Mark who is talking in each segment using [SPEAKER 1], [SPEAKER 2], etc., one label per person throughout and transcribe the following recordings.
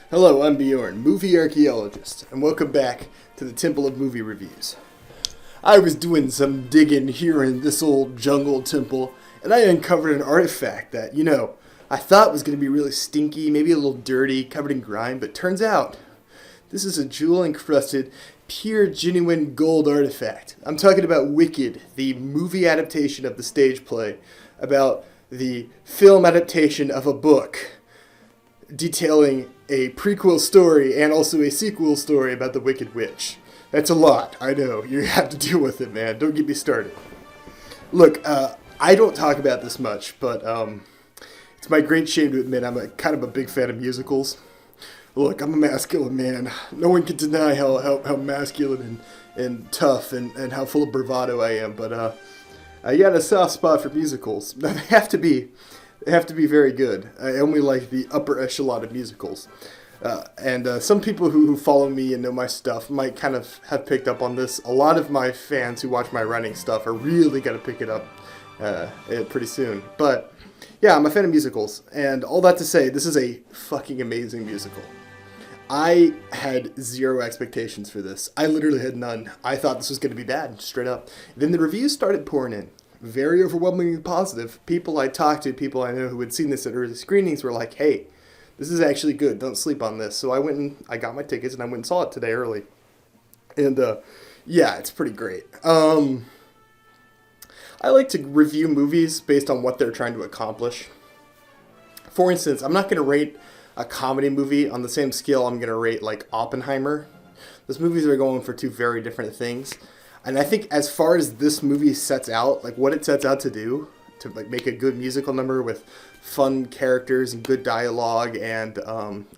[SPEAKER 1] Hello, I'm Bjorn, movie archaeologist, and welcome back to the Temple of Movie Reviews. I was doing some digging here in this old jungle temple, and I uncovered an artifact that, I thought was going to be really stinky, maybe a little dirty, covered in grime, but turns out this is a jewel-encrusted, pure, genuine gold artifact. I'm talking about Wicked, the movie adaptation of the stage play, about the film adaptation of a book detailing a prequel story and also a sequel story about the Wicked Witch. That's a lot, I know. You have to deal with it, man. Don't get me started. Look, I don't talk about this much, but it's my great shame to admit I'm kind of a big fan of musicals. Look, I'm a masculine man. No one can deny how masculine and tough and how full of bravado I am, but I got a soft spot for musicals. They have to be very good. I only like the upper echelon of musicals. And some people who follow me and know my stuff might kind of have picked up on this. A lot of my fans who watch my running stuff are really going to pick it up pretty soon. But yeah, I'm a fan of musicals. And all that to say, this is a fucking amazing musical. I had zero expectations for this. I literally had none. I thought this was going to be bad, straight up. Then the reviews started pouring in. Very overwhelmingly positive. People I talked to, people I know who had seen this at early screenings were like, hey, this is actually good. Don't sleep on this. So I got my tickets and I went and saw it today early. And yeah, it's pretty great. I like to review movies based on what they're trying to accomplish. For instance, I'm not going to rate a comedy movie on the same scale I'm going to rate like Oppenheimer. Those movies are going for two very different things. And I think as far as this movie sets out, like what it sets out to do, to like make a good musical number with fun characters and good dialogue and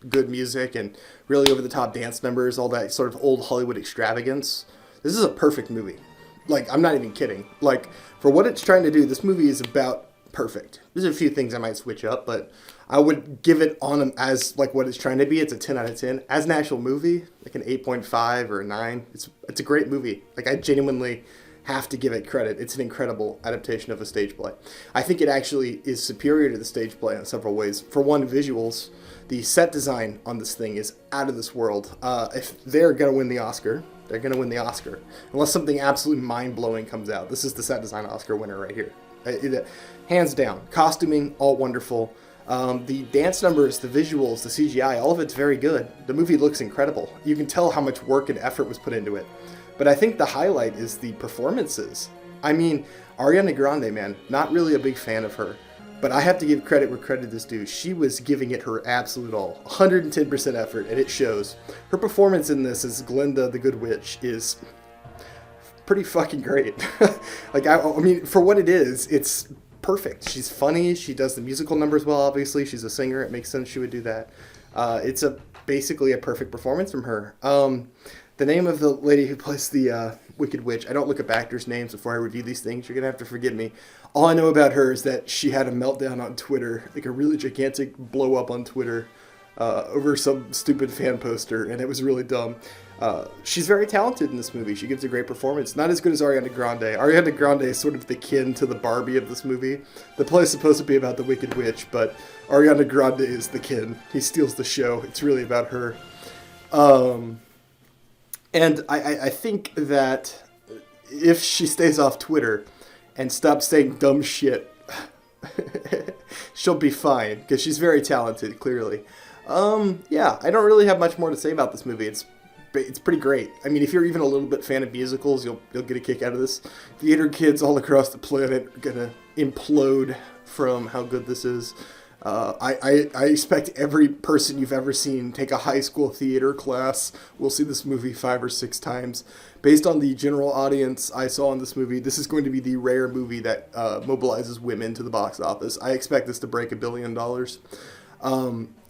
[SPEAKER 1] good music and really over-the-top dance numbers, all that sort of old Hollywood extravagance, this is a perfect movie. Like, I'm not even kidding. Like, for what it's trying to do, this movie is about perfect. There's a few things I might switch up, but I would give it on as like what it's trying to be. It's a 10 out of 10. As an actual movie, like an 8.5 or a 9. It's a great movie. Like, I genuinely have to give it credit. It's an incredible adaptation of a stage play. I think it actually is superior to the stage play in several ways. For one, visuals. The set design on this thing is out of this world. If they're going to win the Oscar, they're going to win the Oscar. Unless something absolutely mind-blowing comes out. This is the set design Oscar winner right here. Hands down. Costuming, all wonderful. The dance numbers, the visuals, the CGI, all of it's very good. The movie looks incredible. You can tell how much work and effort was put into it. But I think the highlight is the performances. I mean, Ariana Grande, man, not really a big fan of her. But I have to give credit where credit is due. She was giving it her absolute all. 110% effort, and it shows. Her performance in this as Glinda the Good Witch is pretty fucking great. Like, I mean, for what it is, it's perfect. She's funny. She does the musical numbers well, obviously. She's a singer. It makes sense she would do that. It's basically a perfect performance from her. The name of the lady who plays the Wicked Witch, I don't look up actors' names before I review these things. You're going to have to forgive me. All I know about her is that she had a meltdown on Twitter, like a really gigantic blow up on Twitter over some stupid fan poster, and it was really dumb. She's very talented in this movie. She gives a great performance. Not as good as Ariana Grande. Ariana Grande is sort of the kin to the Barbie of this movie. The play is supposed to be about the Wicked Witch, but Ariana Grande is the kin. He steals the show. It's really about her. And I think that if she stays off Twitter and stops saying dumb shit, she'll be fine, because she's very talented, clearly. Yeah, I don't really have much more to say about this movie. It's pretty great. I mean, if you're even a little bit fan of musicals, you'll get a kick out of this. Theater kids all across the planet are gonna implode from how good this is. I expect every person you've ever seen take a high school theater class will see this movie 5 or 6 times. Based on the general audience I saw in this movie, this is going to be the rare movie that mobilizes women to the box office. I expect this to break $1 billion.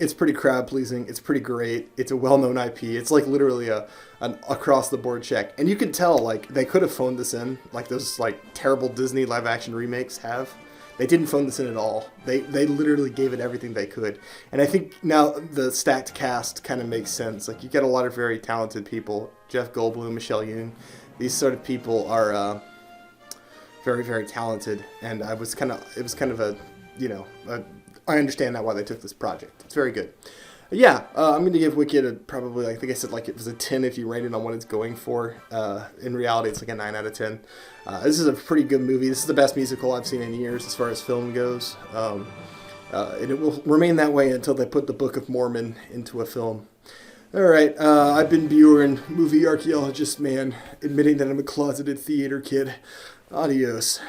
[SPEAKER 1] It's pretty crowd-pleasing. It's pretty great. It's a well-known IP. It's like literally an across-the-board check. And you can tell, like, they could have phoned this in, like those like terrible Disney live-action remakes have. They didn't phone this in at all. They literally gave it everything they could. And I think now the stacked cast kind of makes sense. Like, you get a lot of very talented people. Jeff Goldblum, Michelle Yeoh. These sort of people are very, very talented. And it was kind of a, I understand now why they took this project. It's very good. I'm going to give Wicked probably, I think I said like it was a 10 if you rate it on what it's going for. In reality, it's like a 9 out of 10. This is a pretty good movie. This is the best musical I've seen in years as far as film goes. And it will remain that way until they put the Book of Mormon into a film. All right, I've been Bjorn, movie archaeologist man, admitting that I'm a closeted theater kid. Adios.